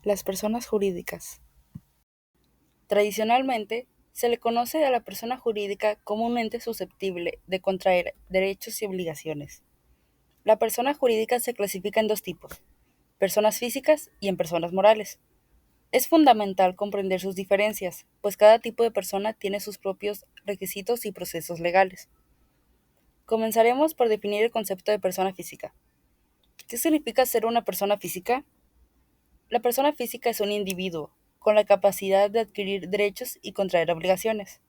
Las personas jurídicas. Tradicionalmente, se le conoce a la persona jurídica como un ente susceptible de contraer derechos y obligaciones. La persona jurídica se clasifica en dos tipos: personas físicas y en personas morales. Es fundamental comprender sus diferencias, pues cada tipo de persona tiene sus propios requisitos y procesos legales. Comenzaremos por definir el concepto de persona física. ¿Qué significa ser una persona física? La persona física es un individuo con la capacidad de adquirir derechos y contraer obligaciones.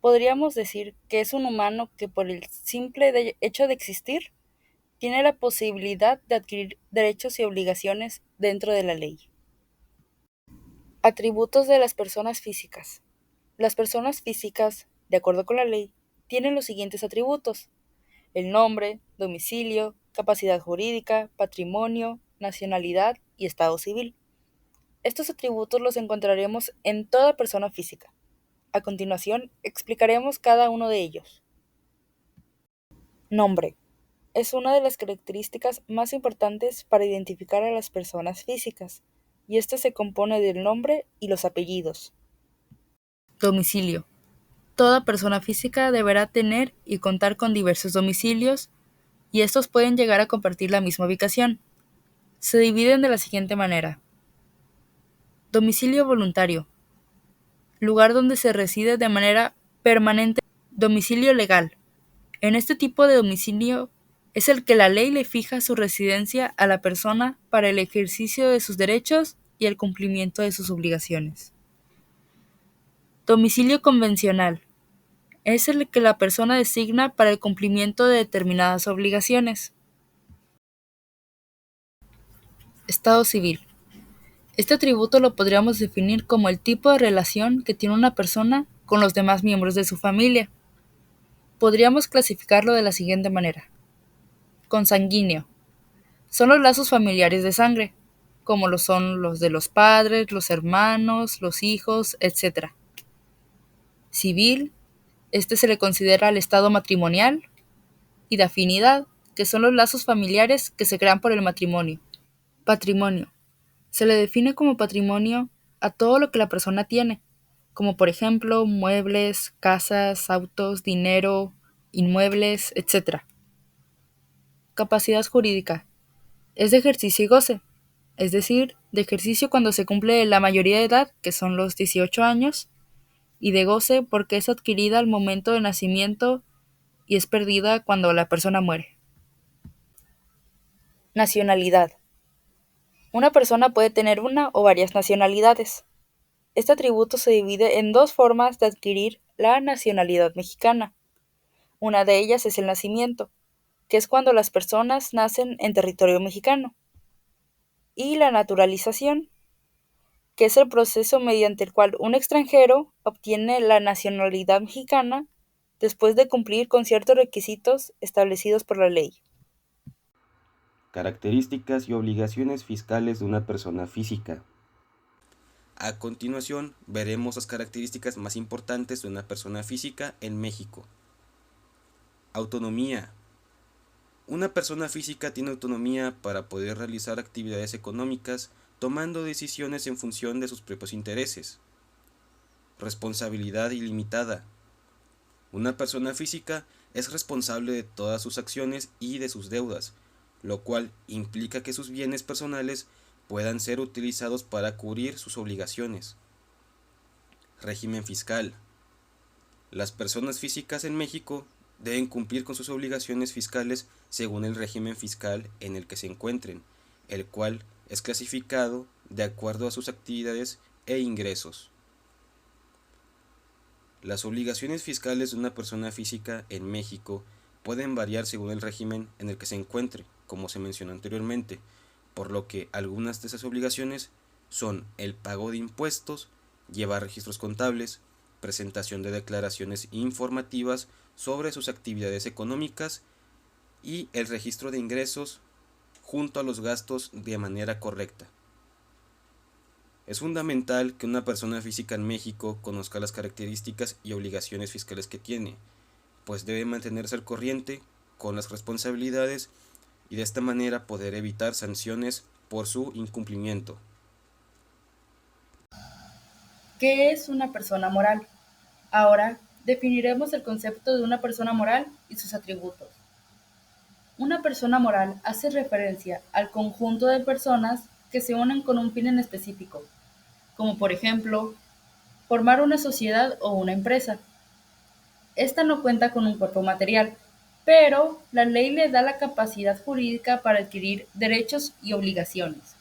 Podríamos decir que es un humano que por el simple hecho de existir tiene la posibilidad de adquirir derechos y obligaciones dentro de la ley. Atributos de las personas físicas. Las personas físicas, de acuerdo con la ley, tienen los siguientes atributos: el nombre, domicilio, capacidad jurídica, patrimonio, nacionalidad y estado civil. Estos atributos los encontraremos en toda persona física. A continuación, explicaremos cada uno de ellos. Nombre. Es una de las características más importantes para identificar a las personas físicas, y este se compone del nombre y los apellidos. Domicilio. Toda persona física deberá tener y contar con diversos domicilios, y estos pueden llegar a compartir la misma ubicación. Se dividen de la siguiente manera: domicilio voluntario, lugar donde se reside de manera permanente. Domicilio legal. En este tipo de domicilio es el que la ley le fija su residencia a la persona para el ejercicio de sus derechos y el cumplimiento de sus obligaciones. Domicilio convencional. Es el que la persona designa para el cumplimiento de determinadas obligaciones. Estado civil. Este atributo lo podríamos definir como el tipo de relación que tiene una persona con los demás miembros de su familia. Podríamos clasificarlo de la siguiente manera: consanguíneo. Son los lazos familiares de sangre, como lo son los de los padres, los hermanos, los hijos, etc. Civil, este se le considera el estado matrimonial, y de afinidad, que son los lazos familiares que se crean por el matrimonio. Patrimonio. Se le define como patrimonio a todo lo que la persona tiene, como por ejemplo muebles, casas, autos, dinero, inmuebles, etc. Capacidad jurídica. Es de ejercicio y goce, es decir, de ejercicio cuando se cumple la mayoría de edad, que son los 18 años, y de goce porque es adquirida al momento de nacimiento y es perdida cuando la persona muere. Nacionalidad. Una persona puede tener una o varias nacionalidades. Este atributo se divide en dos formas de adquirir la nacionalidad mexicana. Una de ellas es el nacimiento, que es cuando las personas nacen en territorio mexicano, y la naturalización, que es el proceso mediante el cual un extranjero obtiene la nacionalidad mexicana después de cumplir con ciertos requisitos establecidos por la ley. Características y obligaciones fiscales de una persona física. A continuación, veremos las características más importantes de una persona física en México. Autonomía. Una persona física tiene autonomía para poder realizar actividades económicas tomando decisiones en función de sus propios intereses. Responsabilidad ilimitada. Una persona física es responsable de todas sus acciones y de sus deudas, lo cual implica que sus bienes personales puedan ser utilizados para cubrir sus obligaciones. Régimen fiscal. Las personas físicas en México deben cumplir con sus obligaciones fiscales según el régimen fiscal en el que se encuentren, el cual es clasificado de acuerdo a sus actividades e ingresos. Las obligaciones fiscales de una persona física en México pueden variar según el régimen en el que se encuentre, como se mencionó anteriormente, por lo que algunas de esas obligaciones son el pago de impuestos, llevar registros contables, presentación de declaraciones informativas sobre sus actividades económicas y el registro de ingresos junto a los gastos de manera correcta. Es fundamental que una persona física en México conozca las características y obligaciones fiscales que tiene, pues debe mantenerse al corriente con las responsabilidades y de esta manera poder evitar sanciones por su incumplimiento. ¿Qué es una persona moral? Ahora definiremos el concepto de una persona moral y sus atributos. Una persona moral hace referencia al conjunto de personas que se unen con un fin en específico, como por ejemplo, formar una sociedad o una empresa. Esta no cuenta con un cuerpo material, pero la ley le da la capacidad jurídica para adquirir derechos y obligaciones.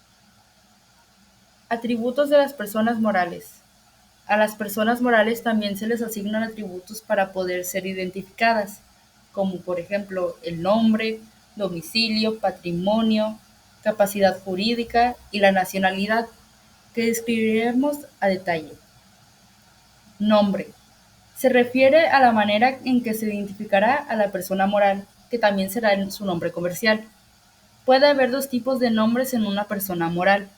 Atributos de las personas morales. A las personas morales también se les asignan atributos para poder ser identificadas, como por ejemplo el nombre, domicilio, patrimonio, capacidad jurídica y la nacionalidad, que describiremos a detalle. Nombre. Se refiere a la manera en que se identificará a la persona moral, que también será su nombre comercial. Puede haber dos tipos de nombres en una persona moral.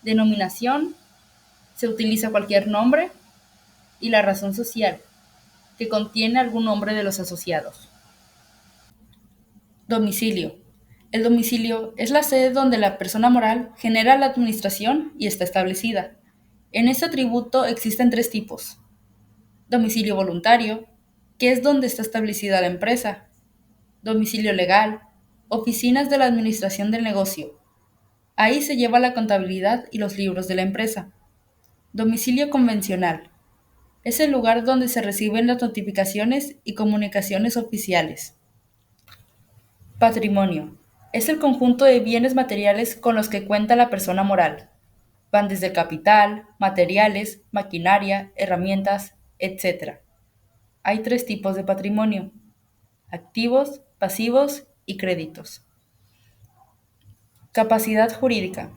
Denominación. Se utiliza cualquier nombre. Y la razón social, que contiene algún nombre de los asociados. Domicilio. El domicilio es la sede donde la persona moral genera la administración y está establecida. En este atributo existen tres tipos. Domicilio voluntario, que es donde está establecida la empresa. Domicilio legal, oficinas de la administración del negocio. Ahí se lleva la contabilidad y los libros de la empresa. Domicilio convencional. Es el lugar donde se reciben las notificaciones y comunicaciones oficiales. Patrimonio. Es el conjunto de bienes materiales con los que cuenta la persona moral. Van desde capital, materiales, maquinaria, herramientas, etc. Hay tres tipos de patrimonio: activos, pasivos y créditos. Capacidad jurídica.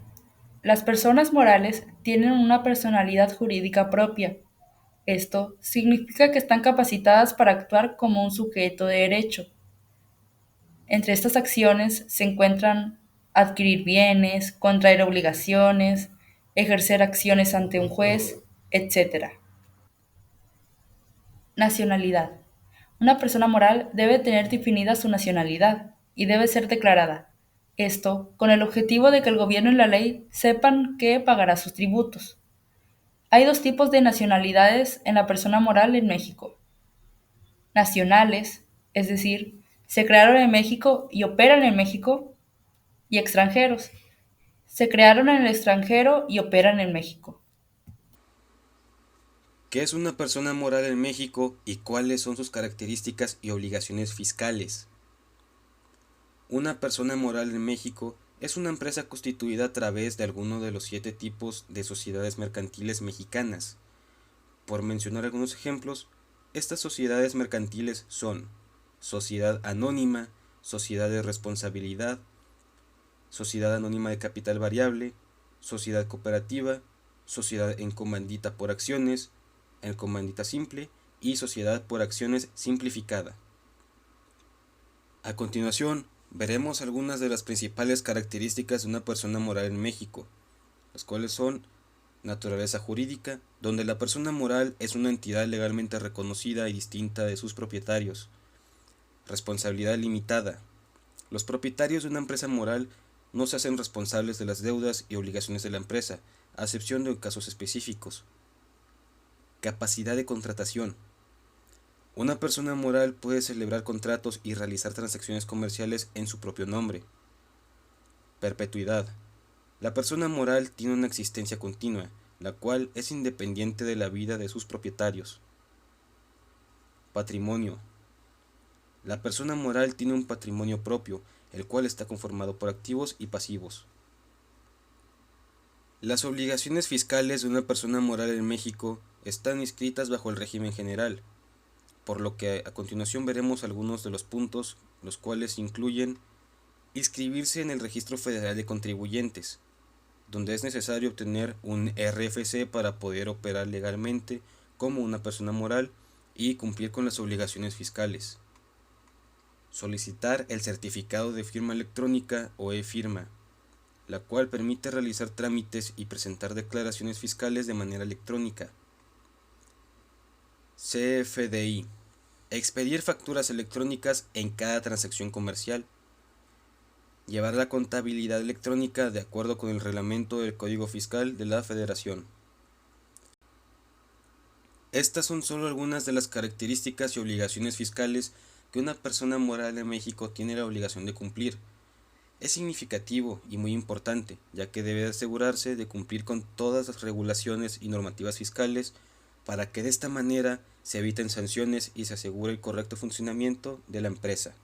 Las personas morales tienen una personalidad jurídica propia. Esto significa que están capacitadas para actuar como un sujeto de derecho. Entre estas acciones se encuentran adquirir bienes, contraer obligaciones, ejercer acciones ante un juez, etc. Nacionalidad. Una persona moral debe tener definida su nacionalidad y debe ser declarada. Esto con el objetivo de que el gobierno y la ley sepan que pagará sus tributos. Hay dos tipos de nacionalidades en la persona moral en México. Nacionales, es decir, se crearon en México y operan en México, y extranjeros. Se crearon en el extranjero y operan en México. ¿Qué es una persona moral en México y cuáles son sus características y obligaciones fiscales? Una persona moral en México es una empresa constituida a través de alguno de los 7 tipos de sociedades mercantiles mexicanas. Por mencionar algunos ejemplos, estas sociedades mercantiles son sociedad anónima, sociedad de responsabilidad, sociedad anónima de capital variable, sociedad cooperativa, sociedad en comandita por acciones, en comandita simple y sociedad por acciones simplificada. A continuación, veremos algunas de las principales características de una persona moral en México, las cuales son: naturaleza jurídica, donde la persona moral es una entidad legalmente reconocida y distinta de sus propietarios. Responsabilidad limitada. Los propietarios de una empresa moral no se hacen responsables de las deudas y obligaciones de la empresa, a excepción de casos específicos. Capacidad de contratación. Una persona moral puede celebrar contratos y realizar transacciones comerciales en su propio nombre. Perpetuidad. La persona moral tiene una existencia continua, la cual es independiente de la vida de sus propietarios. Patrimonio. La persona moral tiene un patrimonio propio, el cual está conformado por activos y pasivos. Las obligaciones fiscales de una persona moral en México están inscritas bajo el régimen general, por lo que a continuación veremos algunos de los puntos, los cuales incluyen: inscribirse en el Registro Federal de Contribuyentes, donde es necesario obtener un RFC para poder operar legalmente como una persona moral y cumplir con las obligaciones fiscales. Solicitar el certificado de firma electrónica o e-firma, la cual permite realizar trámites y presentar declaraciones fiscales de manera electrónica. CFDI. Expedir facturas electrónicas en cada transacción comercial. Llevar la contabilidad electrónica de acuerdo con el reglamento del Código Fiscal de la Federación. Estas son solo algunas de las características y obligaciones fiscales que una persona moral en México tiene la obligación de cumplir. Es significativo y muy importante, ya que debe asegurarse de cumplir con todas las regulaciones y normativas fiscales para que de esta manera se eviten sanciones y se asegure el correcto funcionamiento de la empresa.